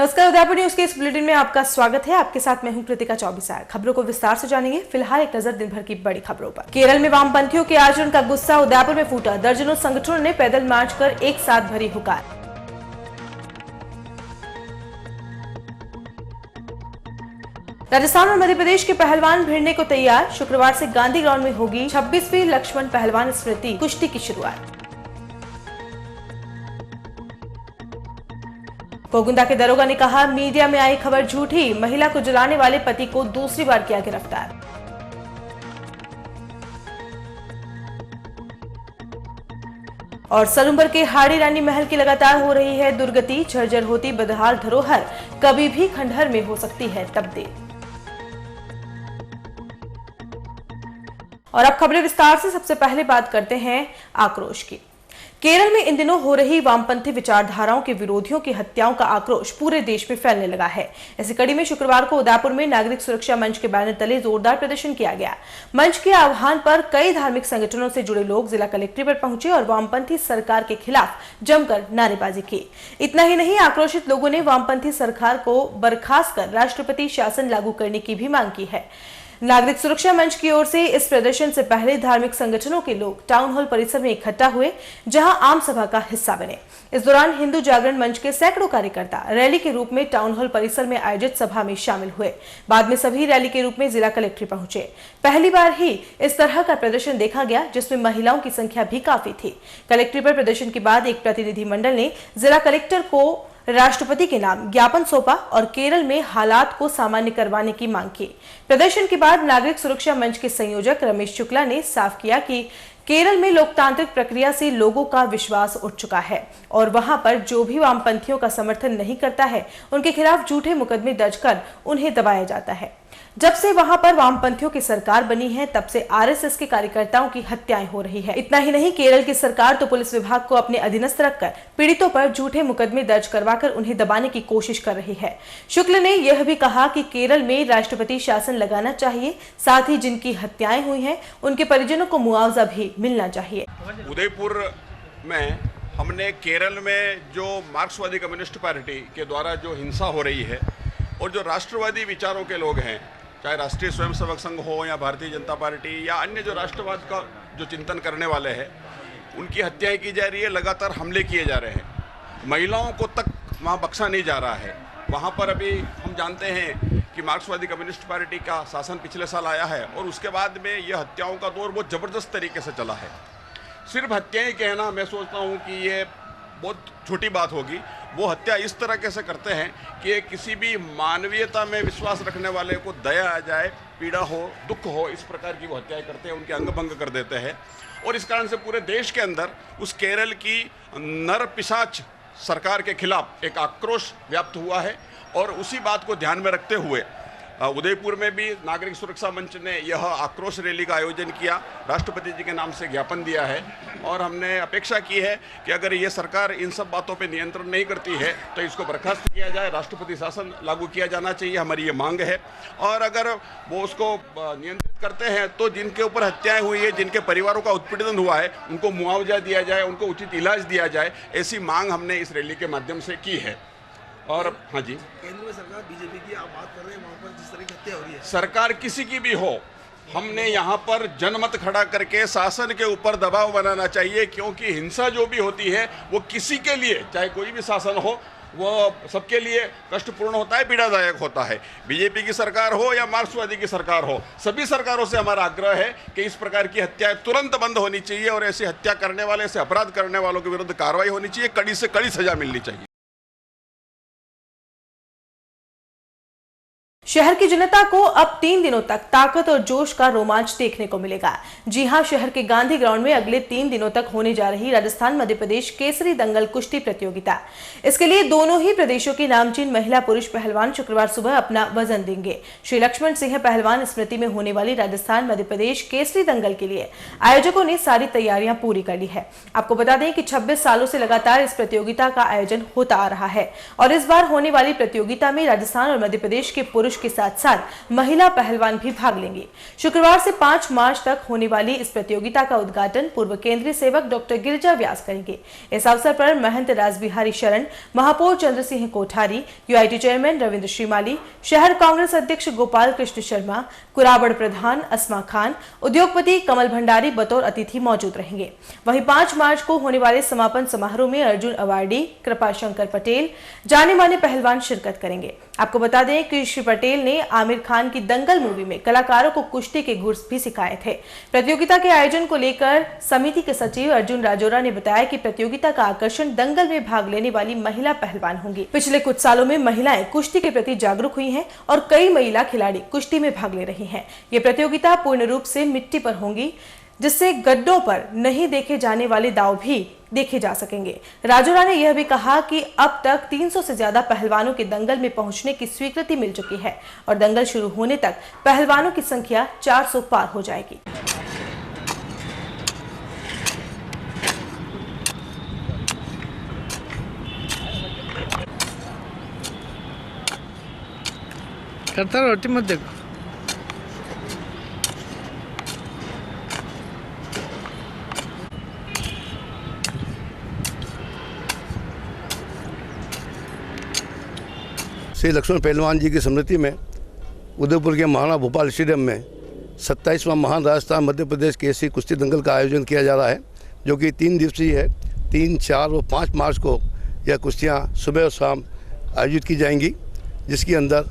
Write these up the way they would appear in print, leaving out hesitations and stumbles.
नमस्कार, उदयपुर न्यूज के इस बुलेटिन में आपका स्वागत है। आपके साथ मैं हूं कृतिका चौबीसार। खबरों को विस्तार से जानेंगे। फिलहाल एक नजर दिन भर की बड़ी खबरों पर। केरल में वामपंथियों के आचरण का गुस्सा उदयपुर में फूटा। दर्जनों संगठनों ने पैदल मार्च कर एक साथ भरी हुकार। राजस्थान और मध्य प्रदेश के पहलवान भिड़ने को तैयार। शुक्रवार से गांधी ग्राउंड में होगी 26वीं लक्ष्मण पहलवान स्मृति कुश्ती की शुरुआत। कोगुंदा के दरोगा ने कहा, मीडिया में आई खबर झूठी। महिला को जलाने वाले पति को दूसरी बार किया गिरफ्तार। और सलूंबर के हाड़ी रानी महल की लगातार हो रही है दुर्गति। झरझर होती बदहाल धरोहर कभी भी खंडहर में हो सकती है तब्दील। और अब खबरें विस्तार से। सबसे पहले बात करते हैं आक्रोश की। केरल में इन दिनों हो रही वामपंथी विचारधाराओं के विरोधियों की हत्याओं का आक्रोश पूरे देश में फैलने लगा है। इसी कड़ी में शुक्रवार को उदयपुर में नागरिक सुरक्षा मंच के बैनर तले जोरदार प्रदर्शन किया गया। मंच के आह्वान पर कई धार्मिक संगठनों से जुड़े लोग जिला कलेक्ट्रेट पर पहुंचे और वामपंथी सरकार के खिलाफ जमकर नारेबाजी की। इतना ही नहीं, आक्रोशित लोगों ने वामपंथी सरकार को बर्खास्त कर राष्ट्रपति शासन लागू करने की भी मांग की है। नागरिक सुरक्षा मंच की ओर से इस प्रदर्शन से पहले धार्मिक संगठनों के लोग टाउन हॉल परिसर में इकट्ठा हुए, जहां आम सभा का हिस्सा बने। इस दौरान हिंदू जागरण मंच के सैकड़ों कार्यकर्ता रैली के रूप में टाउन हॉल परिसर में आयोजित सभा में शामिल हुए। बाद में सभी रैली के रूप में जिला कलेक्ट्रेट पहुंचे। पहली बार ही इस तरह का प्रदर्शन देखा गया, जिसमें महिलाओं की संख्या भी काफी थी। कलेक्ट्रेट पर प्रदर्शन के बाद एक प्रतिनिधिमंडल ने जिला कलेक्टर को राष्ट्रपति के नाम ज्ञापन सौंपा और केरल में हालात को सामान्य करवाने की मांग की। प्रदर्शन के बाद नागरिक सुरक्षा मंच के संयोजक रमेश शुक्ला ने साफ किया कि केरल में लोकतांत्रिक प्रक्रिया से लोगों का विश्वास उठ चुका है और वहां पर जो भी वामपंथियों का समर्थन नहीं करता है, उनके खिलाफ झूठे मुकदमे दर्ज कर उन्हें दबाया जाता है। जब से वहां पर वामपंथियों की सरकार बनी है, तब से आरएसएस के कार्यकर्ताओं की हत्याएं हो रही है। इतना ही नहीं, केरल की सरकार तो पुलिस विभाग को अपने अधीनस्थ रखकर पीड़ितों पर झूठे मुकदमे दर्ज करवाकर उन्हें दबाने की कोशिश कर रही है। शुक्ल ने यह भी कहा कि केरल में राष्ट्रपति शासन लगाना चाहिए, साथ ही जिनकी हत्याएं हुई हैं, उनके परिजनों को मुआवजा भी मिलना चाहिए। उदयपुर में हमने केरल में जो मार्क्सवादी कम्युनिस्ट पार्टी के द्वारा जो हिंसा हो रही है और जो राष्ट्रवादी विचारों के लोग हैं, चाहे राष्ट्रीय स्वयंसेवक संघ हो या भारतीय जनता पार्टी या अन्य जो राष्ट्रवाद का जो चिंतन करने वाले हैं, उनकी हत्याएं की जा रही है, लगातार हमले किए जा रहे हैं। महिलाओं को तक वहाँ बख्शा नहीं जा रहा है। वहाँ पर अभी हम जानते हैं कि मार्क्सवादी कम्युनिस्ट पार्टी का शासन पिछले साल आया है और उसके बाद में यह हत्याओं का दौर बहुत ज़बरदस्त तरीके से चला है। सिर्फ हत्याएं कहना, मैं सोचता हूँ कि ये बहुत छोटी बात होगी। वो हत्या इस तरह कैसे करते हैं कि किसी भी मानवीयता में विश्वास रखने वाले को दया आ जाए, पीड़ा हो, दुख हो, इस प्रकार की वो हत्याएं करते हैं, उनके अंग भंग कर देते हैं। और इस कारण से पूरे देश के अंदर उस केरल की नर पिशाच सरकार के खिलाफ एक आक्रोश व्याप्त हुआ है। और उसी बात को ध्यान में रखते हुए उदयपुर में भी नागरिक सुरक्षा मंच ने यह आक्रोश रैली का आयोजन किया, राष्ट्रपति जी के नाम से ज्ञापन दिया है और हमने अपेक्षा की है कि अगर ये सरकार इन सब बातों पे नियंत्रण नहीं करती है तो इसको बर्खास्त किया जाए, राष्ट्रपति शासन लागू किया जाना चाहिए, हमारी ये मांग है। और अगर वो उसको नियंत्रित करते हैं तो जिनके ऊपर हत्याएं हुई है, जिनके परिवारों का उत्पीड़न हुआ है, उनको मुआवजा दिया जाए, उनको उचित इलाज दिया जाए, ऐसी मांग हमने इस रैली के माध्यम से की है। और हाँ जी, केंद्र में सरकार बीजेपी की आप बात कर रहे हैं, वहाँ पर जिस तरह की हत्या हो रही है, सरकार किसी की भी हो, हमने यहाँ पर जनमत खड़ा करके शासन के ऊपर दबाव बनाना चाहिए, क्योंकि हिंसा जो भी होती है वो किसी के लिए, चाहे कोई भी शासन हो, वो सबके लिए कष्टपूर्ण होता है, पीड़ादायक होता है। बीजेपी की सरकार हो या मार्क्सवादी की सरकार हो, सभी सरकारों से हमारा आग्रह है कि इस प्रकार की हत्याएं तुरंत बंद होनी चाहिए और ऐसी हत्या करने वाले, ऐसे अपराध करने वालों के विरुद्ध कार्रवाई होनी चाहिए, कड़ी से कड़ी सजा मिलनी चाहिए। शहर की जनता को अब 3 दिनों तक ताकत और जोश का रोमांच देखने को मिलेगा। जी हां, शहर के गांधी ग्राउंड में अगले 3 दिनों तक होने जा रही राजस्थान मध्य प्रदेश केसरी दंगल कुश्ती प्रतियोगिता। इसके लिए दोनों ही प्रदेशों की नामचीन महिला पुरुष पहलवान शुक्रवार सुबह अपना वजन देंगे। श्री लक्ष्मण सिंह पहलवान स्मृति में होने वाली राजस्थान मध्य प्रदेश केसरी दंगल के लिए आयोजकों ने सारी तैयारियां पूरी कर ली है। आपको बता दें कि 26 सालों से लगातार इस प्रतियोगिता का आयोजन होता आ रहा है और इस बार होने वाली प्रतियोगिता में राजस्थान और मध्य प्रदेश के पुरुष के साथ साथ महिला पहलवान भी भाग लेंगे। शुक्रवार से 5 मार्च तक होने वाली इस प्रतियोगिता का उद्घाटन पूर्व केंद्रीय सेवक डॉक्टर गिरिजा व्यास करेंगे। इस अवसर पर महंत रासबिहारी शरण, महापौर चंद्र सिंह कोठारी, यूआईटी चेयरमैन रविंद्र श्रीमाली, शहर कांग्रेस अध्यक्ष गोपाल कृष्ण शर्मा, कुराबड़ प्रधान अस्मा खान, उद्योगपति कमल भंडारी बतौर अतिथि मौजूद रहेंगे। वहीं 5 मार्च को होने वाले समापन समारोह में अर्जुन अवार्डी कृपाशंकर पटेल, जाने माने पहलवान शिरकत करेंगे। आपको बता दें कि श्री पटेल ने आमिर खान की दंगल मूवी में कलाकारों को कुश्ती के गुर भी सिखाए थे। प्रतियोगिता के आयोजन को लेकर समिति के सचिव अर्जुन राजौरा ने बताया कि प्रतियोगिता का आकर्षण दंगल में भाग लेने वाली महिला पहलवान होंगी। पिछले कुछ सालों में महिलाएं कुश्ती के प्रति जागरूक हुई हैं और कई महिला खिलाड़ी कुश्ती में भाग ले रही हैं। ये प्रतियोगिता पूर्ण रूप से मिट्टी पर होंगी, जिससे गड्ढों पर नहीं देखे जाने वाले दांव भी देखे जा सकेंगे। राजौरा ने यह भी कहा कि अब तक 300 से ज्यादा पहलवानों के दंगल में पहुंचने की स्वीकृति मिल चुकी है और दंगल शुरू होने तक पहलवानों की संख्या 400 पार हो जाएगी। करता रोटी मत देखो। श्री लक्ष्मण पहलवान जी की स्मृति में उदयपुर के महाराणा भोपाल स्टेडियम में 27वां महान राजस्थान मध्य प्रदेश केसरी कुश्ती दंगल का आयोजन किया जा रहा है, जो कि 3 दिवसीय है। 3, 4 और 5 मार्च को यह कुश्तियाँ सुबह और शाम आयोजित की जाएंगी, जिसके अंदर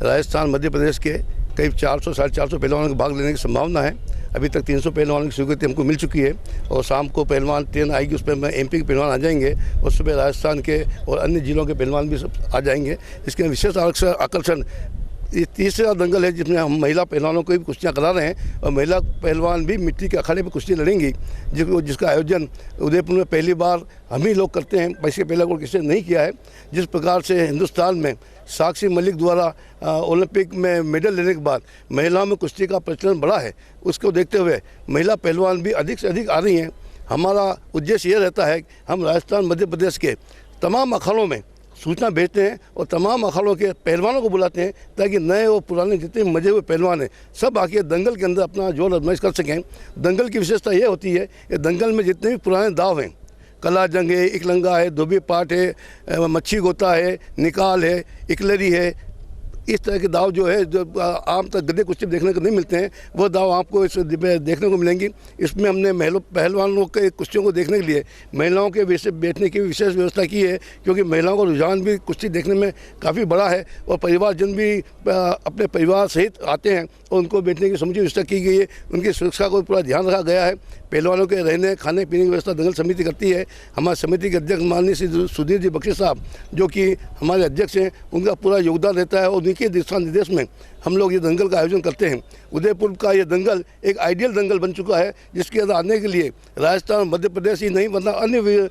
राजस्थान मध्य प्रदेश के करीब 400 साढ़े 400 पहलवानों के भाग लेने की संभावना है। अभी तक 300 पहलवानों की स्वीकृति हमको मिल चुकी है और शाम को पहलवान ट्रेन आएगी, उस पर में एमपी के पहलवान आ जाएंगे और सुबह राजस्थान के और अन्य जिलों के पहलवान भी सब आ जाएंगे। इसके विशेष आकर्षण ये तीसरा दंगल है, जिसमें हम महिला पहलवानों को भी कुश्तियाँ करा रहे हैं और महिला पहलवान भी मिट्टी के अखाड़े पर कुश्ती लड़ेंगी, जिसका आयोजन उदयपुर में पहली बार हम ही लोग करते हैं। इसके पहले कोई किसी ने नहीं किया है। जिस प्रकार से हिंदुस्तान में साक्षी मलिक द्वारा ओलंपिक में मेडल लेने के बाद महिलाओं में कुश्ती का प्रचलन बढ़ा है, उसको देखते हुए महिला पहलवान भी अधिक से अधिक आ रही हैं। हमारा उद्देश्य ये रहता है कि हम राजस्थान मध्य प्रदेश के तमाम अखाड़ों में सूचना भेजते हैं और तमाम अखाड़ों के पहलवानों को बुलाते हैं, ताकि नए और पुराने जितने मजे हुए पहलवान हैं सब आके दंगल के अंदर अपना जोर आजमाइश कर सकें। दंगल की विशेषता ये होती है कि दंगल में जितने भी पुराने दाव हैं, कला जंग है, इकलंगा है, धोबी पाट है, मच्छी गोता है, निकाल है, इकलरी है, इस तरह के दाव जो है, जो आम तक गद्दे कुश्ती देखने को नहीं मिलते हैं, वो दाव आपको इस देखने को मिलेंगी। इसमें हमने पहलवानों के कुश्तियों को देखने के लिए महिलाओं के बैठने की विशेष व्यवस्था की है, क्योंकि महिलाओं का रुझान भी कुश्ती देखने में काफ़ी बड़ा है और परिवारजन भी अपने परिवार सहित आते हैं और उनको बैठने की समुचित व्यवस्था की गई है। उनकी सुरक्षा को पूरा ध्यान रखा गया है। पहलवानों के रहने खाने पीने की व्यवस्था दंगल समिति करती है। हमारी समिति के अध्यक्ष माननीय श्री सुधीर जी बख्शी साहब, जो कि हमारे अध्यक्ष हैं, उनका पूरा योगदान रहता है और उनके दिशा निर्देश में हम लोग ये दंगल का आयोजन करते हैं। उदयपुर का ये दंगल एक आइडियल दंगल बन चुका है, जिसके अंदर आने के लिए राजस्थान मध्य प्रदेश ही नहीं वरना अन्य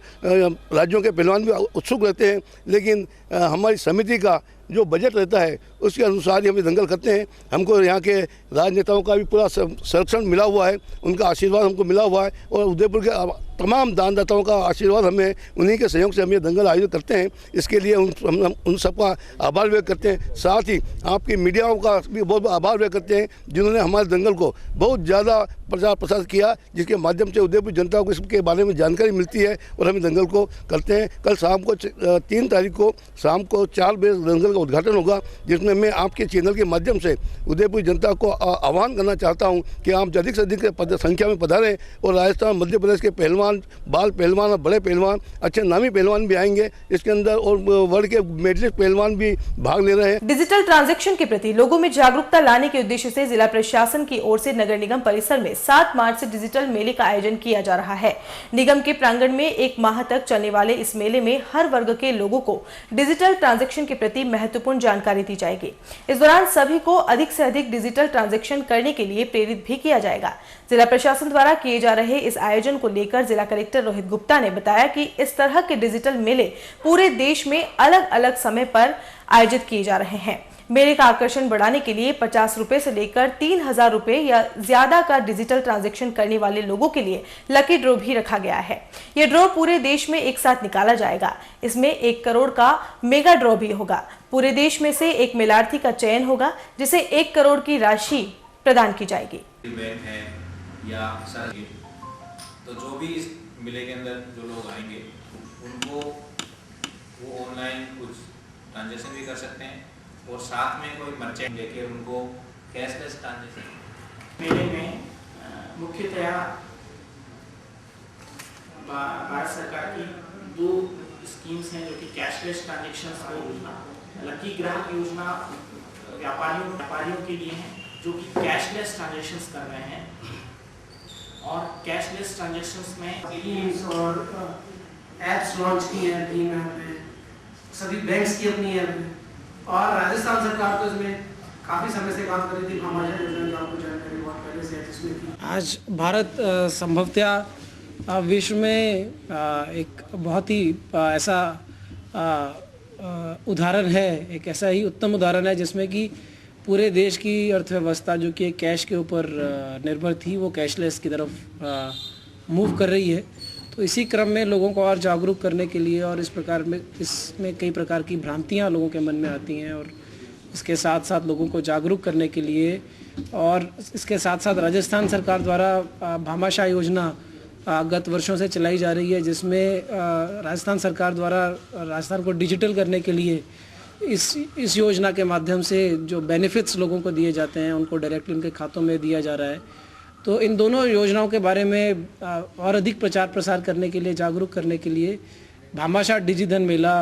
राज्यों के पहलवान भी उत्सुक रहते हैं। लेकिन हमारी समिति का जो बजट रहता है उसके अनुसार ही हम दंगल करते हैं। हमको यहाँ के राजनेताओं का भी पूरा संरक्षण मिला हुआ है, उनका आशीर्वाद हमको मिला हुआ है और उदयपुर के तमाम दानदाताओं का आशीर्वाद हमें, उन्हीं के सहयोग से हम ये दंगल आयोजित करते हैं। इसके लिए हम उन सबका आभार व्यक्त करते हैं। साथ ही आपकी मीडियाओं का भी बहुत आभार व्यक्त करते हैं, जिन्होंने हमारे दंगल को बहुत ज़्यादा प्रचार प्रसार किया, जिसके माध्यम से उदयपुर जनता को इसके बारे में जानकारी मिलती है और हम दंगल को करते हैं। कल शाम को 3 तारीख को शाम को 4 बजे दंगल का उद्घाटन होगा, जिसमें मैं आपके चैनल के माध्यम से उदयपुर जनता को आह्वान करना चाहता हूं कि आप अधिक से अधिक संख्या में पधारें और राजस्थान मध्य प्रदेश के पहलवान, बाल पहलवान और बड़े पहलवान, अच्छे नामी पहलवान भी आएंगे इसके अंदर और वर्ल्ड के मेडलिस्ट पहलवान भी भाग ले रहे हैं। डिजिटल ट्रांजैक्शन के प्रति लोगों में जागरूकता लाने के उद्देश्य से जिला प्रशासन की ओर से नगर निगम परिसर में 7 मार्च से डिजिटल मेले का आयोजन किया जा रहा है। निगम के प्रांगण में 1 माह तक चलने वाले इस मेले में हर वर्ग के लोगों को डिजिटल ट्रांजैक्शन के प्रति महत्वपूर्ण जानकारी दी जाएगी। इस दौरान सभी को अधिक से अधिक डिजिटल ट्रांजैक्शन करने के लिए प्रेरित भी किया जाएगा। जिला प्रशासन द्वारा किए जा रहे इस आयोजन को लेकर जिला कलेक्टर रोहित गुप्ता ने बताया कि इस तरह के डिजिटल मेले पूरे देश में अलग अलग समय पर आयोजित किए जा रहे हैं। मेले का आकर्षण बढ़ाने के लिए 50 रुपए से लेकर 3,000 रुपए या ज्यादा का डिजिटल ट्रांजैक्शन करने वाले लोगों के लिए लकी ड्रॉ भी रखा गया है। यह ड्रॉ पूरे देश में एक साथ निकाला जाएगा। इसमें 1 करोड़ का मेगा ड्रॉ भी होगा। पूरे देश में से एक मेलार्थी का चयन होगा जिसे 1 करोड़ की राशि प्रदान की जाएगी। बैंक है या तो जो भी इस मेले के अंदर जो लोग आएंगे उनको वो ऑनलाइन कुछ ट्रांजैक्शन भी कर सकते हैं और साथ में कोई मर्चेंट लेके उनको कैशलेस ट्रांजैक्शन। मेले में मुख्यतया भारत सरकार की 2 स्कीम्स हैं जो कि कैशलेस ट्रांजैक्शन योजना, लकी ग्राहक योजना व्यापारियों के लिए है जो कि कैशलेस ट्रांजैक्शंस कर रहे हैं और कैशलेस ट्रांजैक्शंस में स्कीम्स और एप्स लॉन्च की हैं भीम ऐप में, सभी बैंक्स की अपनी ऐप है और राजस्थान सरकार तो इसमें काफ़ी समय से काम कर रही थी। भामाशाह योजना की आपको जानकारी बहुत पहले से है जिसमें थी। आज भारत संभवतः विश्व में एक बहुत ही ऐसा उदाहरण है, एक ऐसा ही उत्तम उदाहरण है जिसमें कि पूरे देश की अर्थव्यवस्था जो कि कैश के ऊपर निर्भर थी वो कैशलेस की तरफ मूव कर रही है। तो इसी क्रम में लोगों को और जागरूक करने के लिए और इसमें कई प्रकार की भ्रांतियां लोगों के मन में आती हैं और इसके साथ साथ लोगों को जागरूक करने के लिए और इसके साथ साथ राजस्थान सरकार द्वारा भामाशाह योजना गत वर्षों से चलाई जा रही है जिसमें राजस्थान सरकार द्वारा राजस्थान को डिजिटल करने के लिए इस योजना के माध्यम से जो बेनिफिट्स लोगों को दिए जाते हैं उनको डायरेक्टली उनके खातों में दिया जा रहा है। तो इन दोनों योजनाओं के बारे में और अधिक प्रचार प्रसार करने के लिए, जागरूक करने के लिए भामाशाह डिजिधन मेला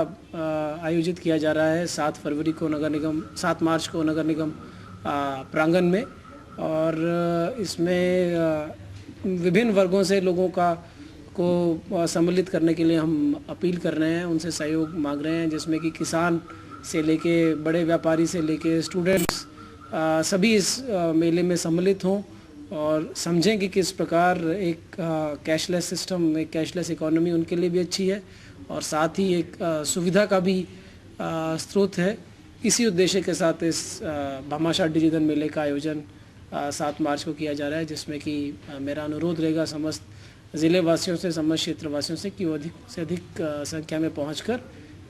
आयोजित किया जा रहा है 7 मार्च को नगर निगम प्रांगण में और इसमें विभिन्न वर्गों से लोगों को सम्मिलित करने के लिए हम अपील कर रहे हैं, उनसे सहयोग मांग रहे हैं जिसमें कि किसान से लेके बड़े व्यापारी से लेके स्टूडेंट्स सभी इस मेले में सम्मिलित हों और समझें कि किस प्रकार एक कैशलेस सिस्टम, एक कैशलेस इकोनॉमी उनके लिए भी अच्छी है और साथ ही एक सुविधा का भी स्रोत है। इसी उद्देश्य के साथ इस भामाशाह डिजिधन मेले का आयोजन 7 मार्च को किया जा रहा है जिसमें कि मेरा अनुरोध रहेगा समस्त ज़िले वासियों से, समस्त क्षेत्र वासियों से कि वो अधिक से अधिक संख्या में पहुंचकर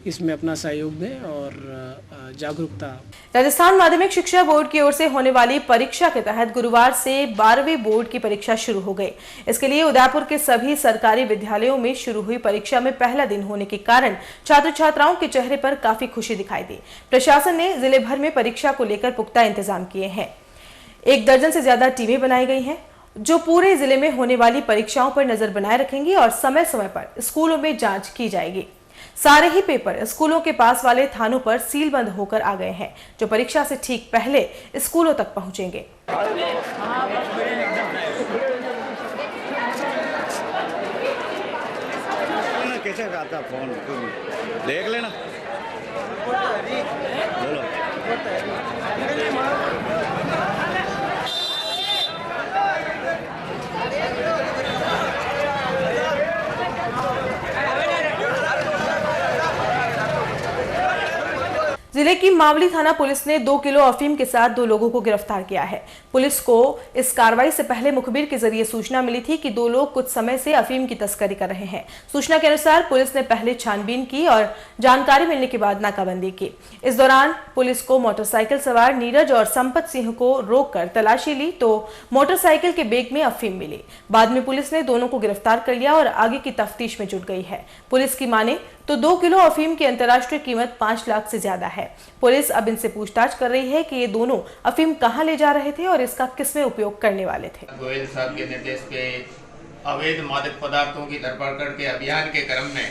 इसमें अपना सहयोग दें और जागरूकता। राजस्थान माध्यमिक शिक्षा बोर्ड की ओर से होने वाली परीक्षा के तहत गुरुवार से 12वीं बोर्ड की परीक्षा शुरू हो गई। इसके लिए उदयपुर के सभी सरकारी विद्यालयों में शुरू हुई परीक्षा में पहला दिन होने के कारण छात्र छात्राओं के चेहरे पर काफी खुशी दिखाई दी। प्रशासन ने जिले भर में परीक्षा को लेकर पुख्ता इंतजाम किए हैं। 1 दर्जन से ज्यादा टीमें बनाई गई हैं जो पूरे जिले में होने वाली परीक्षाओं पर नजर बनाए रखेंगी और समय समय पर स्कूलों में जांच की जाएगी। सारे ही पेपर स्कूलों के पास वाले थानों पर सीलबंद होकर आ गए हैं जो परीक्षा से ठीक पहले स्कूलों तक पहुंचेंगे। कैसे आता फोन देख लेना बोलो। जिले की मावली थाना पुलिस ने 2 किलो अफीम के साथ 2 लोगों को गिरफ्तार किया है। पुलिस को इस कार्रवाई से पहले मुखबिर के जरिए सूचना मिली थी कि 2 लोग कुछ समय से अफीम की तस्करी कर रहे हैं। सूचना के अनुसार पुलिस ने पहले छानबीन की और जानकारी मिलने के बाद नाकाबंदी की। इस दौरान पुलिस को मोटरसाइकिल सवार नीरज और संपत सिंह को रोककर तलाशी ली तो मोटरसाइकिल के बैग में अफीम मिली। बाद में पुलिस ने दोनों को गिरफ्तार कर लिया और आगे की तफ्तीश में जुट गई है। पुलिस की माने तो 2 किलो अफीम की अंतर्राष्ट्रीय कीमत 5 लाख से ज्यादा है। पुलिस अब इनसे पूछताछ कर रही है कि ये दोनों अफीम कहां ले जा रहे थे और इसका किसमें उपयोग करने वाले थे। गोयल साहब के निर्देश पे अवैध मादक पदार्थों की धरपकड़ के अभियान के क्रम में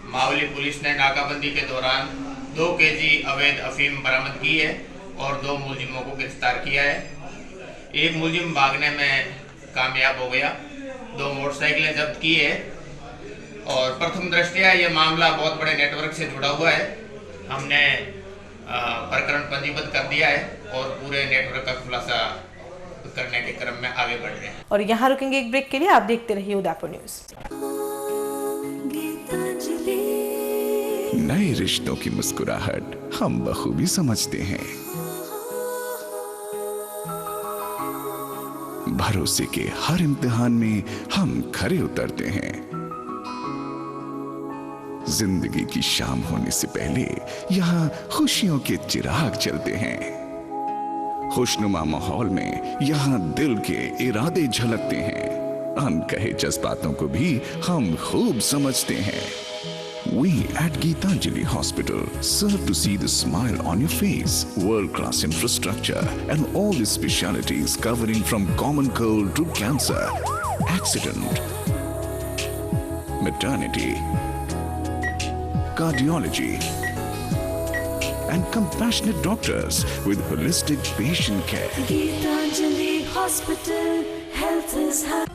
मावली पुलिस ने नाकाबंदी के दौरान 2 केजी अवैध अफीम बरामद की है और 2 मुलजिमों को गिरफ्तार किया है। एक मुलजिम भागने में कामयाब हो गया। 2 मोटरसाइकिलें जब्त की है और प्रथम दृष्टया ये मामला बहुत बड़े नेटवर्क से जुड़ा हुआ है। हमने प्रकरण पंजीबद्ध कर दिया है और पूरे नेटवर्क का खुलासा करने के क्रम में आगे बढ़ रहे हैं। और यहाँ रुकेंगे एक ब्रेक के लिए। आप देखते रहिए उदयपुर न्यूज। नए रिश्तों की मुस्कुराहट हम बखूबी समझते हैं। भरोसे के हर इम्तिहान में हम खरे उतरते हैं। जिंदगी की शाम होने से पहले यहाँ खुशियों के चिराग जलते हैं। खुशनुमा माहौल में यहाँ दिल के इरादे झलकते हैं। अनकहे जज्बातों को भी हम खूब समझते हैं। We at Geetanjali Hospital serve to see the smile on your face. World-class infrastructure and all the specialties covering from common cold to cancer, accident, maternity, cardiology, and compassionate doctors with holistic patient care. Geetanjali Hospital, health is high.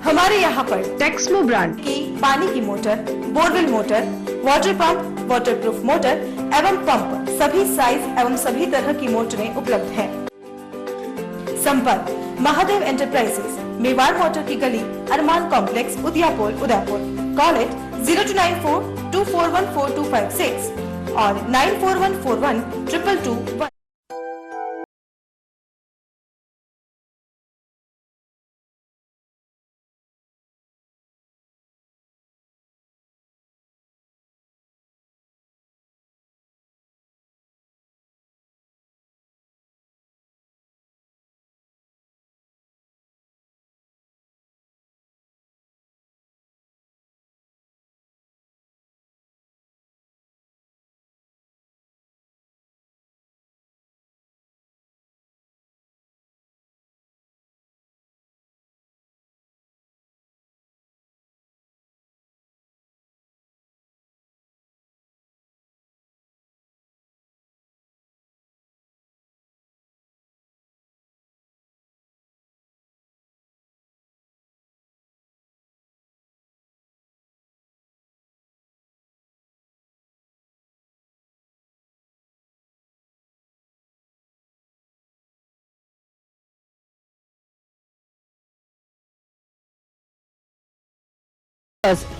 हमारे यहाँ पर Texmo brand की पानी की motor, borewell motor, water pump, waterproof motor एवं pump सभी size एवं सभी तरह की मोटरें उपलब्ध हैं। संपर्क महादेव एंटरप्राइजेस, मेवाड़ मोटर की गली, अरमान कॉम्प्लेक्स, उदयपुर। कॉल इट 0294241426 और 9414122221।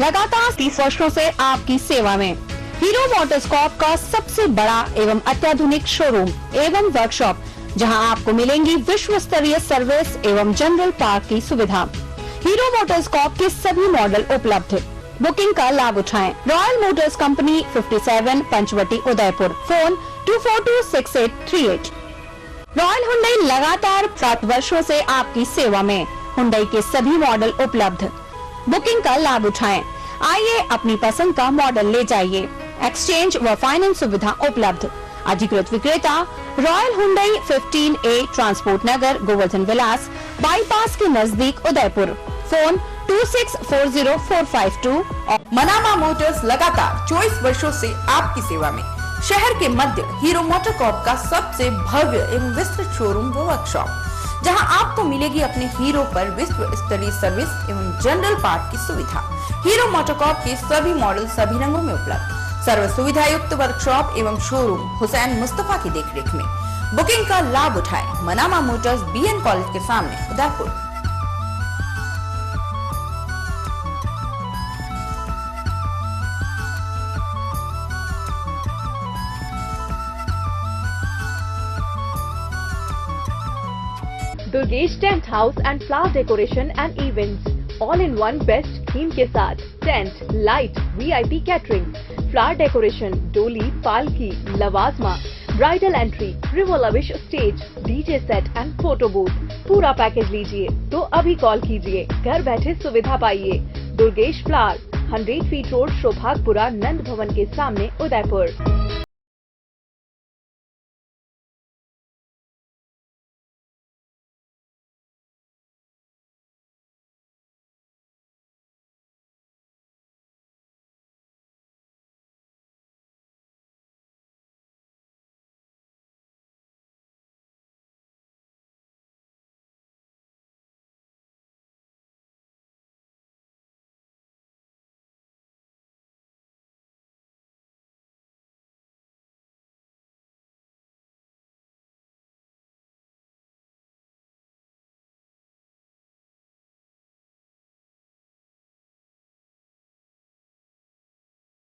लगातार 30 वर्षों से आपकी सेवा में हीरो मोटरकॉर्प का सबसे बड़ा एवं अत्याधुनिक शोरूम एवं वर्कशॉप, जहां आपको मिलेंगी विश्व स्तरीय सर्विस एवं जनरल पार्क की सुविधा। हीरो मोटरकॉर्प के सभी मॉडल उपलब्ध। बुकिंग का लाभ उठाएं। Royal Motors company 57 Panchvati Udaipur. Phone 24263838। Royal Hyundai लगातार 7 वर्षों से आपकी सेवा में। हुंडई के सभी मॉडल उपलब्ध। बुकिंग का लाभ उठाएं। आइए अपनी पसंद का मॉडल ले जाइए। एक्सचेंज व फाइनेंस सुविधा उपलब्ध। अधिकृत विक्रेता रॉयल हुंडई 15A ट्रांसपोर्ट नगर, गोवर्धन विलास, बाईपास के नजदीक उदयपुर। फोन 26404552। मनामा मोटर्स लगातार 24 वर्षों से आपकी सेवा में। शहर के मध्य हीरो मोटरकॉर्प का सबसे भव्य एवं विस्तृत शोरूम व वर्कशॉप, जहां आपको मिलेगी अपने हीरो पर विश्व स्तरीय सर्विस एवं जनरल पार्ट की सुविधा। हीरो मोटरकॉर्प के सभी मॉडल सभी रंगों में उपलब्ध। सर्व सुविधा युक्त वर्कशॉप एवं शोरूम हुसैन मुस्तफा की देखरेख में। बुकिंग का लाभ उठाएं। मनामा मोटर्स BN कॉलेज के सामने Udaipur. Durgesh tent house and flower decoration and events, all in one best theme के साथ tent, light, VIP catering, flower decoration, डोली, पालकी, लवाजमा, ब्राइडल एंट्री, रिवोलविश stage, DJ set and photo booth. पूरा पैकेज लीजिए तो अभी कॉल कीजिए। घर बैठे सुविधा पाइए। Durgesh flower, 100 feet road, Shobhagpura, Nand Bhawan के सामने Udaipur.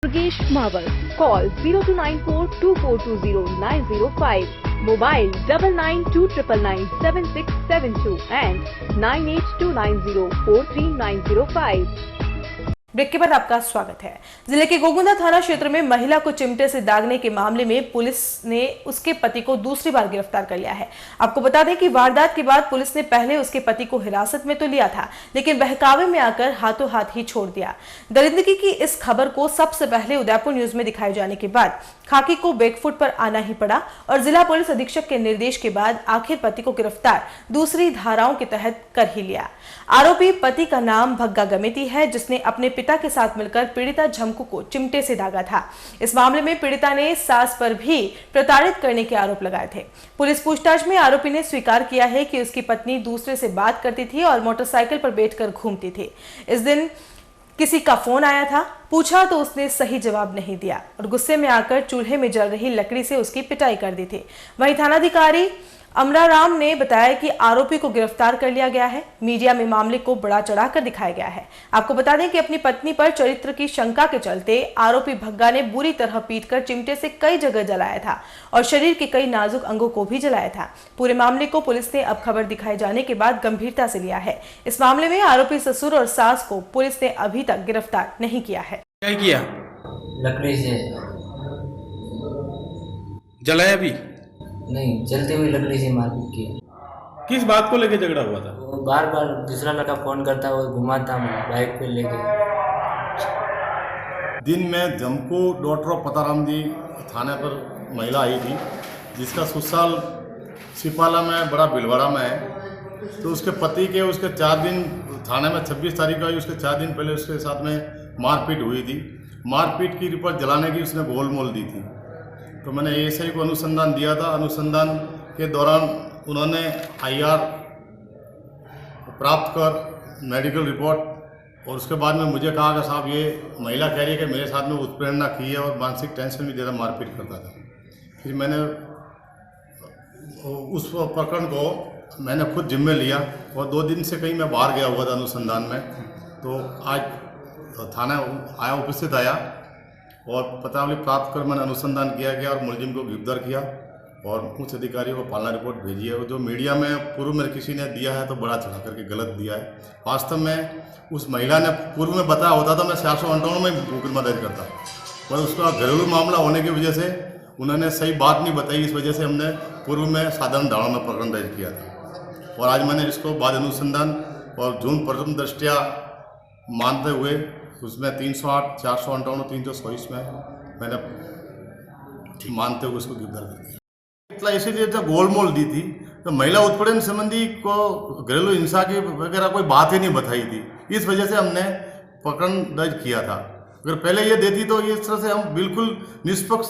Durgesh Mawar. Call 02942420 Mobile 9929997672 and 9829043905. Break के बाद आपका स्वागत है। जिले के गोगुंदा थाना क्षेत्र में महिला को चिमटे से दागने के मामले में पुलिस ने उसके पति को दूसरी बार गिरफ्तार कर लिया है। आपको बता दें कि वारदात के बाद पुलिस ने पहले उसके पति को हिरासत में तो लिया था, लेकिन बहकावे में आकर हाथों हाथ ही छोड़ दिया। दरिंदगी की इस खबर को सबसे पहले उदयपुर न्यूज में दिखाए जाने के बाद खाकी को बैकफुट पर आना ही पड़ा और जिला पुलिस अधीक्षक के निर्देश के बाद आखिर पति को गिरफ्तार दूसरी धाराओं के तहत कर ही लिया। आरोपी पति का नाम भग्गा गमेती है, जिसने अपने पिता के साथ मिलकर पीड़िता झमकू को चिमटे से दागा था। इस मामले में पीड़िता ने सास पर भी प्रताड़ित करने के आरोप लगाए थे। पुलिस पूछताछ में आरोपी ने स्वीकार किया है कि उसकी पत्नी दूसरे से बात करती थी और मोटरसाइकिल पर बैठकर घूमती थी। इस दिन किसी का फोन आया था, पूछा तो उसने सही जवाब नहीं दिया और गुस्से में आकर चूल्हे में जल रही लकड़ी से उसकी पिटाई कर दी थी। वहीं थानाधिकारी अमराराम ने बताया कि आरोपी को गिरफ्तार कर लिया गया है। मीडिया में मामले को बढ़ा चढ़ाकर दिखाया गया है। आपको बता दें कि अपनी पत्नी पर चरित्र की शंका के चलते आरोपी भग्गा ने बुरी तरह पीटकर चिमटे से कई जगह जलाया था और शरीर के कई नाजुक अंगों को भी जलाया था। पूरे मामले को पुलिस ने अब खबर दिखाए जाने के बाद गंभीरता से लिया है। इस मामले में आरोपी ससुर और सास को पुलिस ने अभी तक गिरफ्तार नहीं किया है। क्या किया? लकड़ी से जलाया भी नहीं, जलते हुए लकड़ी से मारपीट किया। किस बात को लेके झगड़ा हुआ था? वो बार बार दूसरा लड़का फोन करता, वो घुमाता बाइक पे लेके। दिन में जमको डॉक्टर ऑफ पताराम जी थाने पर महिला आई थी, जिसका ससुराल सिपाला में बड़ा बिलवाड़ा में है। तो उसके पति के उसके 4 दिन थाने में 26 तारीख को आई, उसके 4 दिन पहले उसके साथ में मारपीट हुई थी। मारपीट की रिपोर्ट जलाने की उसने गोलमोल दी थी। तो मैंने एएसआई को अनुसंधान दिया था। अनुसंधान के दौरान उन्होंने IR प्राप्त कर मेडिकल रिपोर्ट और उसके बाद में मुझे कहा कि साहब ये महिला कह रही है कि मेरे साथ में उत्प्रेरणा की है और मानसिक टेंशन भी ज़्यादा मारपीट करता था। फिर मैंने उस प्रकरण को मैंने खुद जिम्मे लिया और 2 दिन से कहीं मैं बाहर गया हुआ था अनुसंधान में। तो आज थाना आया, उपस्थित आया और पत्रावली प्राप्त कर मैंने अनुसंधान किया गया और मुलजिम को गिरफ्तार किया और उच्च अधिकारियों को पालना रिपोर्ट भेजी है। और जो मीडिया में पूर्व में किसी ने दिया है तो बड़ा चढ़ा करके गलत दिया है। वास्तव में उस महिला ने पूर्व में बताया होता तो मैं 458 में मुकदमा दर्ज करता, पर उसका घरेलू मामला होने की वजह से उन्होंने सही बात नहीं बताई। इस वजह से हमने पूर्व में साधारण धारणा में प्रकरण दर्ज किया था और आज मैंने इसको बाद अनुसंधान और झूठ प्रथम दृष्टया मानते हुए उसमें 308, 458, 324 में मैंने मानते हुए उसको गिरफ्तार कर दिया। इतना इसीलिए तो गोलमोल दी थी तो महिला उत्पीड़न संबंधी को घरेलू हिंसा की वगैरह कोई बात ही नहीं बताई थी। इस वजह से हमने प्रकरण दर्ज किया था। अगर पहले ये देती तो इस तरह से हम बिल्कुल निष्पक्ष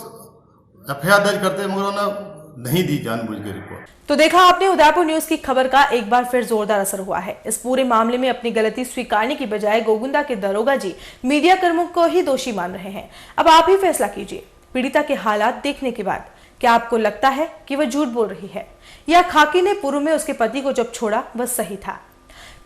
FIR दर्ज करते, मगर उन्होंने नहीं दी जानबूझ के रिपोर्ट। तो देखा आपने, उदयपुर न्यूज की खबर का एक बार फिर जोरदार असर हुआ है। इस पूरे मामले में अपनी गलती स्वीकारने की बजाय गोगुंदा के दरोगा जी मीडिया कर्मियों को ही दोषी मान रहे हैं। अब आप ही फैसला कीजिए। पीड़िता के हालात देखने के बाद क्या आपको लगता है कि वह झूठ बोल रही है या खाकी ने पूर्व में उसके पति को जब छोड़ा वह सही था?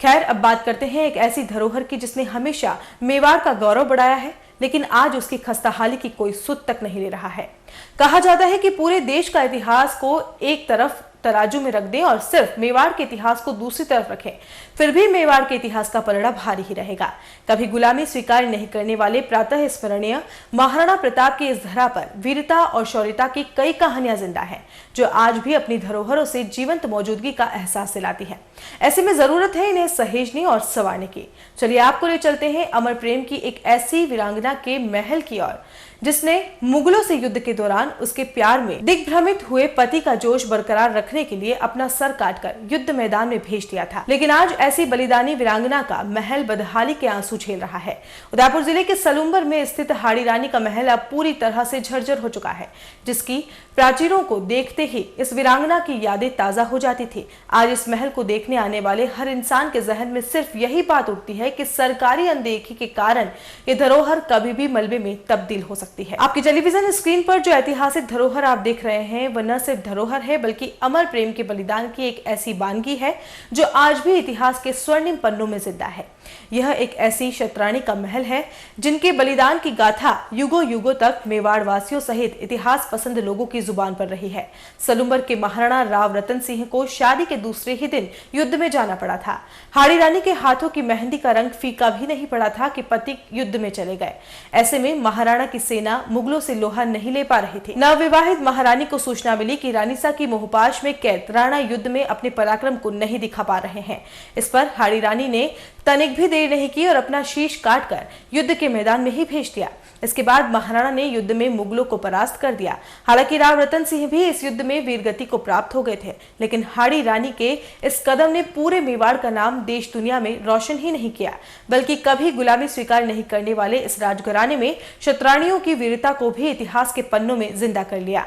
खैर, अब बात करते हैं एक ऐसी धरोहर की जिसने हमेशा मेवाड़ का गौरव बढ़ाया है, लेकिन आज उसकी खस्ताहाली की कोई सुध तक नहीं ले रहा है। कहा जाता है कि पूरे देश का इतिहास को एक तरफ तराजू में रख दें और सिर्फ मेवाड़ के इतिहास को दूसरी तरफ रखें, फिर भी मेवाड़ के इतिहास का पलड़ा भारी ही रहेगा। कभी गुलामी स्वीकार नहीं करने वाले प्रातः स्मरणीय महाराणा प्रताप की इस धरा पर वीरता और शौर्यता की कई कहानियां जिंदा हैं, जो आज भी अपनी धरोहरों से जीवंत मौजूदगी का एहसास दिलाती है। ऐसे में जरूरत है इन्हें सहेजने और संवारने की। चलिए आपको ले चलते हैं अमर प्रेम की एक ऐसी वीरांगना के महल की ओर, जिसने मुगलों से युद्ध के दौरान उसके प्यार में दिग्भ्रमित हुए पति का जोश बरकरार रखने के लिए अपना सर काटकर युद्ध मैदान में भेज दिया था। लेकिन आज ऐसी बलिदानी वीरांगना का महल बदहाली के आंसू झेल रहा है। उदयपुर जिले के सलूम्बर में स्थित हाड़ी रानी का महल अब पूरी तरह से झरझर हो चुका है, जिसकी प्राचीरों को देखते ही इस वीरांगना की यादें ताजा हो जाती थी। आज इस महल को देखने आने वाले हर इंसान के जहन में सिर्फ यही बात उठती है कि सरकारी अनदेखी के कारण ये धरोहर कभी भी मलबे में तब्दील हो सकती है। आपकी टेलीविजन स्क्रीन पर जो ऐतिहासिक धरोहर आप देख रहे हैं वह न सिर्फ धरोहर है बल्कि अमर अमर प्रेम के बलिदान की एक ऐसी बानगी है जो आज भी इतिहास के स्वर्णिम पन्नों में जिंदा है। यह एक ऐसी शतरानी का महल है जिनके बलिदान की गाथा युगों युगों तक मेवाड़ वासियों सहित इतिहास पसंद लोगों की जुबान पर रही है। सलूंबर के महाराणा राव रतन सिंह को शादी के दूसरे ही दिन युद्ध में जाना पड़ा था। हाड़ी रानी के हाथों की मेहंदी का रंग फीका भी नहीं पड़ा था कि पति युद्ध में चले गए। ऐसे में महाराणा की सेना मुगलों से लोहा नहीं ले पा रही थी। नवविवाहित महारानी को सूचना मिली कि रानीसा की मोहपाश में कैद राणा युद्ध में अपने पराक्रम को नहीं दिखा पा रहे हैं। इस पर हाड़ी रानी ने तनिक भी देर नहीं की और अपना शीश काटकर युद्ध के मैदान में ही भेज दिया। इसके बाद महाराणा ने युद्ध में मुगलों को परास्त कर दिया। हालांकि राव रतन सिंह भी इस युद्ध में वीरगति को प्राप्त हो गए थे, लेकिन हाड़ी रानी के इस कदम ने पूरे मेवाड़ का नाम देश दुनिया में रोशन ही नहीं किया, बल्कि कभी गुलामी स्वीकार नहीं करने वाले इस राजघराने में शतरानियों की वीरता को भी इतिहास के पन्नों में जिंदा कर लिया।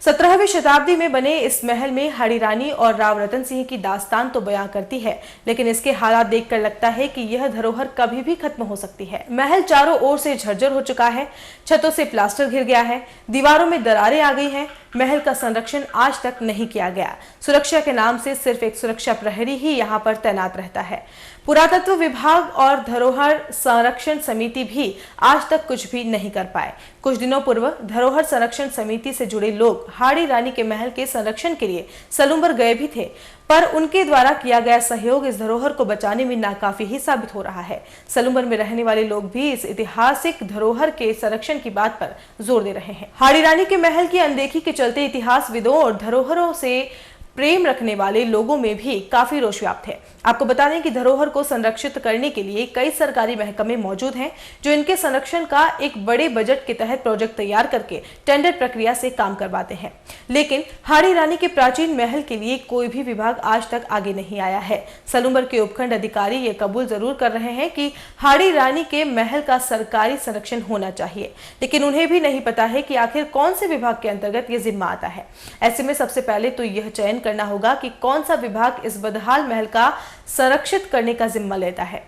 17वीं शताब्दी में बने इस महल में हाड़ी रानी और राव रतन सिंह की दास्तान तो बयां करती है, लेकिन इसके हालात देखकर लगता है कि यह धरोहर कभी भी खत्म हो सकती है। महल चारों ओर से झरझर हो चुका है, छतों से प्लास्टर घिर गया है, दीवारों में दरारें आ गई हैं। महल का संरक्षण आज तक नहीं किया गया। सुरक्षा के नाम से सिर्फ एक सुरक्षा प्रहरी ही यहाँ पर तैनात रहता है। पुरातत्व विभाग और धरोहर संरक्षण समिति भी आज तक कुछ भी नहीं कर पाए। कुछ दिनों पूर्व धरोहर संरक्षण समिति से जुड़े लोग हाड़ी रानी के महल के संरक्षण के लिए सलूंबर गए भी थे, पर उनके द्वारा किया गया सहयोग इस धरोहर को बचाने में नाकाफी ही साबित हो रहा है। सलूंबर में रहने वाले लोग भी इस ऐतिहासिक धरोहर के संरक्षण की बात पर जोर दे रहे हैं। हाड़ी रानी के महल की अनदेखी के चलते इतिहासविदों और धरोहरों से प्रेम रखने वाले लोगों में भी काफी रोष व्याप्त है। आपको बता दें कि धरोहर को संरक्षित करने के लिए कई सरकारी महकमे मौजूद हैं जो इनके संरक्षण का एक बड़े बजट के तहत प्रोजेक्ट तैयार करके टेंडर प्रक्रिया से काम करवाते हैं, लेकिन हाड़ी रानी के प्राचीन महल के लिए कोई भी विभाग आज तक आगे नहीं आया है। सलूंबर के उपखंड अधिकारी ये कबूल जरूर कर रहे हैं कि हाड़ी रानी के महल का सरकारी संरक्षण होना चाहिए, लेकिन उन्हें भी नहीं पता है कि आखिर कौन से विभाग के अंतर्गत ये जिम्मा आता है। ऐसे में सबसे पहले तो यह चयन करना होगा कि कौन सा विभाग इस बदहाल महल का संरक्षित करने का जिम्मा लेता है।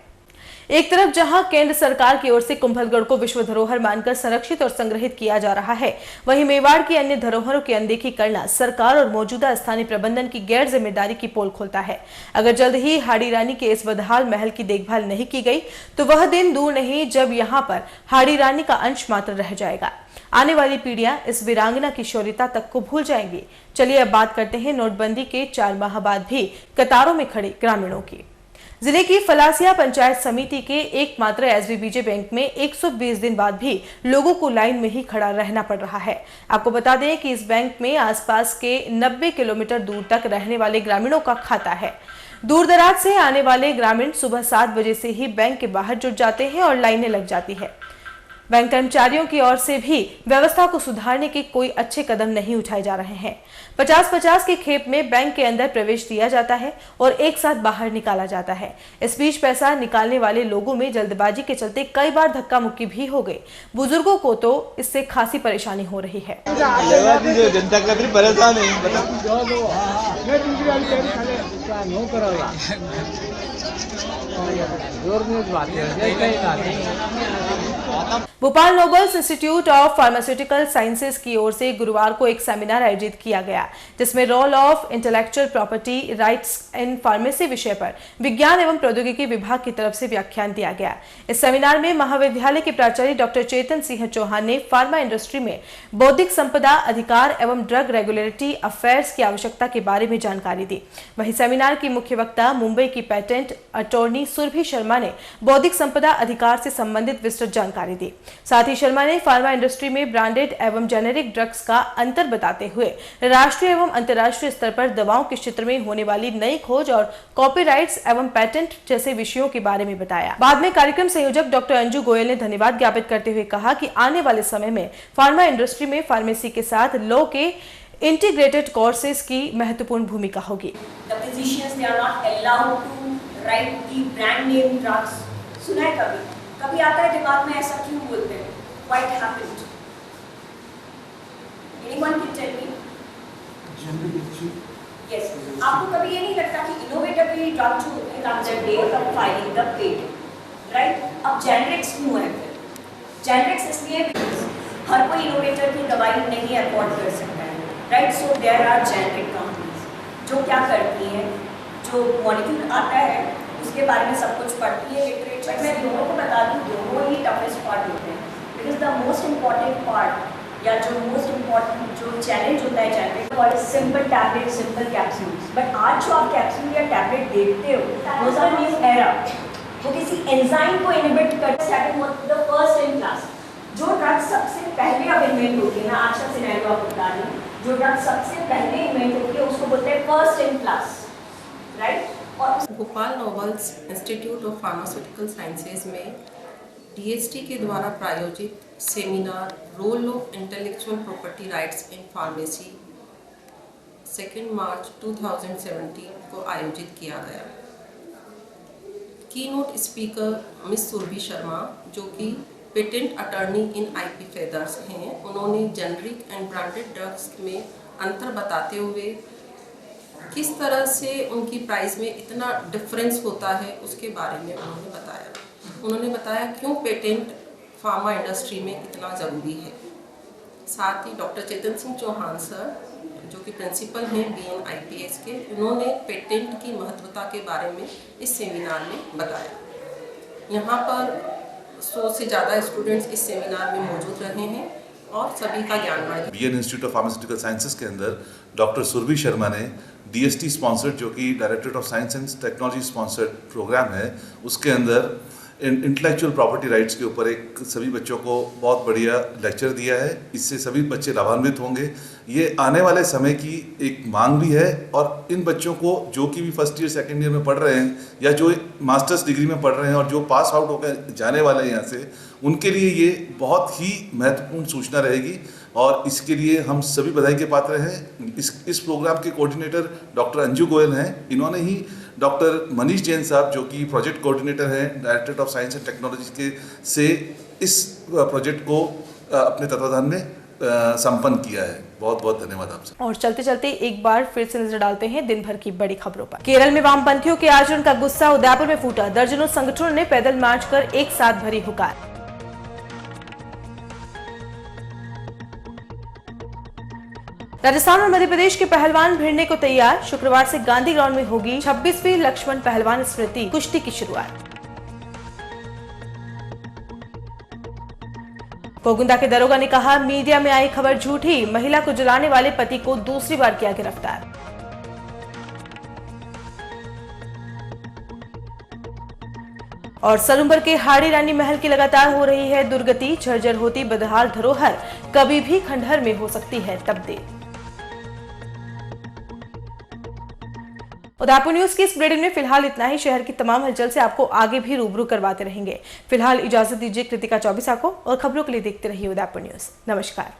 एक तरफ जहां केंद्र सरकार की ओर से कुंभलगढ़ को विश्व धरोहर मानकर संरक्षित और संग्रहित किया जा रहा है, वहीं मेवाड़ की अन्य धरोहरों की अनदेखी करना सरकार और मौजूदा स्थानीय प्रबंधन की गैर जिम्मेदारी की पोल खोलता है। अगर जल्द ही हाड़ी रानी के इस बदहाल महल की देखभाल नहीं की गई तो वह दिन दूर नहीं जब यहाँ पर हाड़ी रानी का अंश मात्र रह जाएगा। आने वाली पीढ़ियां इस वीरांगना की शौर्यता तक को भूल जाएंगी। चलिए अब बात करते हैं नोटबंदी के 4 माह बाद भी कतारों में खड़े ग्रामीणों की। जिले की फलासिया पंचायत समिति के एकमात्र एसबीबीजे बैंक में 120 दिन बाद भी लोगों को लाइन में ही खड़ा रहना पड़ रहा है। आपको बता दें कि इस बैंक में आसपास के 90 किलोमीटर दूर तक रहने वाले ग्रामीणों का खाता है। दूर दराज से आने वाले ग्रामीण सुबह 7 बजे से ही बैंक के बाहर जुट जाते हैं और लाइनें लग जाती है। बैंक कर्मचारियों की ओर से भी व्यवस्था को सुधारने के कोई अच्छे कदम नहीं उठाए जा रहे हैं। 50-50 के खेप में बैंक के अंदर प्रवेश दिया जाता है और एक साथ बाहर निकाला जाता है। इस बीच पैसा निकालने वाले लोगों में जल्दबाजी के चलते कई बार धक्का मुक्की भी हो गई। बुजुर्गों को तो इससे खासी परेशानी हो रही है। जनता का भी परेशान है। Bhopal nobles institute of pharmaceutical sciences की ओर से गुरुवार को एक सेमिनार आयोजित किया गया, जिसमें role of intellectual property rights in pharmacy विषय पर विज्ञान एवं प्रौद्योगिकी विभाग की तरफ से व्याख्यान दिया गया। इस सेमिनार में महाविद्यालय के प्राचार्य डॉक्टर चेतन सिंह चौहान ने फार्मा इंडस्ट्री में बौद्धिक संपदा अधिकार एवं ड्रग रेगुलेटरी अफेयर्स की आवश्यकता के बारे में जानकारी दी। वहीं सेमिनार की मुख्य वक्ता मुंबई की पेटेंट अटॉर्नी सुरभि शर्मा ने बौद्धिक संपदा अधिकार से संबंधित विस्तृत जानकारी दी। साथ ही शर्मा ने फार्मा इंडस्ट्री में ब्रांडेड एवं जेनेरिक ड्रग्स का अंतर बताते हुए राष्ट्रीय एवं अंतर्राष्ट्रीय स्तर पर दवाओं के क्षेत्र में होने वाली नई खोज और कॉपीराइट्स एवं पेटेंट जैसे विषयों के बारे में बताया। बाद में कार्यक्रम संयोजक डॉक्टर अंजू गोयल ने धन्यवाद ज्ञापित करते हुए कहा कि आने वाले समय में फार्मा इंडस्ट्री में फार्मेसी के साथ लॉ के इंटीग्रेटेड कोर्सेज की महत्वपूर्ण भूमिका होगी। सुना है कभी आता है दिमाग में ऐसा क्यों बोलते हैं? What happened? Anyone can tell me? Yes. आपको कभी ये नहीं लगता कि इनोवेटिव ड्रग जो comes at date of filing the patent, right? अब जेनरिक्स क्यों है फिर? जेनरिक्स इसलिए हर कोई इनोवेटर की दवाई नहीं अफोर्ड कर सकता है, right? So there are generic companies. जो क्या करती हैं, जो मॉलिक्यूल आता है उसके बारे में सब कुछ पढ़ती है लिटरेचर। मैं दोनों को बता दूँ, दोनों ही टफेस्ट पार्ट होते हैं, because the most important part या जो मोस्ट इम्पॉर्टेंट जो चैलेंज होता है जनरेट और simple tablet, simple capsules. But आज जो आप कैप्सूल या टैबलेट देखते हो वो सब न्यू एरा, वो किसी एंजाइम को इनहिबिट कर starting the first in class. जो ड्रग सबसे पहले अब इन्वेंट होती है ना, आज का सिनेरियो आप बता रही हैं, जो ड्रग सबसे पहले इन्वेंट होती है उसको बोलते हैं फर्स्ट इन क्लास, राइट। और Bhopal nobles institute of pharmaceutical sciences में डीएसटी के द्वारा प्रायोजित seminar role of intellectual property rights in pharmacy 2 March 2017 को आयोजित किया गया। Keynote speaker miss Surabhi Sharma, जो कि patent attorney in IP feathers हैं, उन्होंने जेनरिक एंड ब्रांडेड ड्रग्स में अंतर बताते हुए किस तरह से उनकी प्राइस में इतना डिफरेंस होता है उसके बारे में उन्होंने बताया। उन्होंने बताया क्यों पेटेंट फार्मा इंडस्ट्री में इतना ज़रूरी है। साथ ही डॉक्टर चेतन सिंह चौहान सर, जो कि प्रिंसिपल हैं BNIPS के, उन्होंने पेटेंट की महत्वता के बारे में इस सेमिनार में बताया। यहाँ पर 100 से ज़्यादा स्टूडेंट्स इस सेमिनार में मौजूद रहे हैं और सभी का ज्ञान बढ़ा। BN institute of pharmaceutical sciences के अंदर डॉक्टर सुरभि शर्मा ने DST स्पॉन्सर्ड, जो कि directorate of science and technology sponsored programme है, उसके अंदर इंटेलेक्चुअल प्रॉपर्टी राइट्स के ऊपर एक सभी बच्चों को बहुत बढ़िया लेक्चर दिया है। इससे सभी बच्चे लाभान्वित होंगे। ये आने वाले समय की एक मांग भी है और इन बच्चों को जो कि भी फर्स्ट ईयर सेकेंड ईयर में पढ़ रहे हैं या जो मास्टर्स डिग्री में पढ़ रहे हैं और जो पास आउट होकर जाने वाले हैं यहाँ से, उनके लिए ये बहुत ही महत्वपूर्ण सूचना रहेगी और इसके लिए हम सभी बधाई के पात्र हैं। इस प्रोग्राम के कोऑर्डिनेटर डॉक्टर अंजू गोयल हैं। इन्होंने ही डॉक्टर मनीष जैन साहब, जो कि प्रोजेक्ट कोऑर्डिनेटर हैं directorate of science and technology के, से इस प्रोजेक्ट को अपने तत्वाधान में संपन्न किया है। बहुत बहुत धन्यवाद आपसे। और चलते चलते एक बार फिर से नजर डालते हैं दिन भर की बड़ी खबरों पर। केरल में वामपंथियों के आचरण का गुस्सा उदयपुर में फूटा। दर्जनों संगठनों ने पैदल मार्च कर एक साथ भरी हुकार। राजस्थान और मध्य प्रदेश के पहलवान भिड़ने को तैयार। शुक्रवार से गांधी ग्राउंड में होगी 26वीं लक्ष्मण पहलवान स्मृति कुश्ती की शुरुआत। कोगुंदा के दरोगा ने कहा, मीडिया में आई खबर झूठी। महिला को जलाने वाले पति को दूसरी बार किया गिरफ्तार। और सलूम्बर के हाड़ी रानी महल की लगातार हो रही है दुर्गति। झरझर होती बदहाल धरोहर कभी भी खंडहर में हो सकती है तब्दील। उदयपुर न्यूज की इस बुलेटिन में फिलहाल इतना ही। शहर की तमाम हलचल से आपको आगे भी रूबरू करवाते रहेंगे। फिलहाल इजाजत दीजिए कृतिका चौबीसा को और खबरों के लिए देखते रहिए उदयपुर न्यूज। नमस्कार।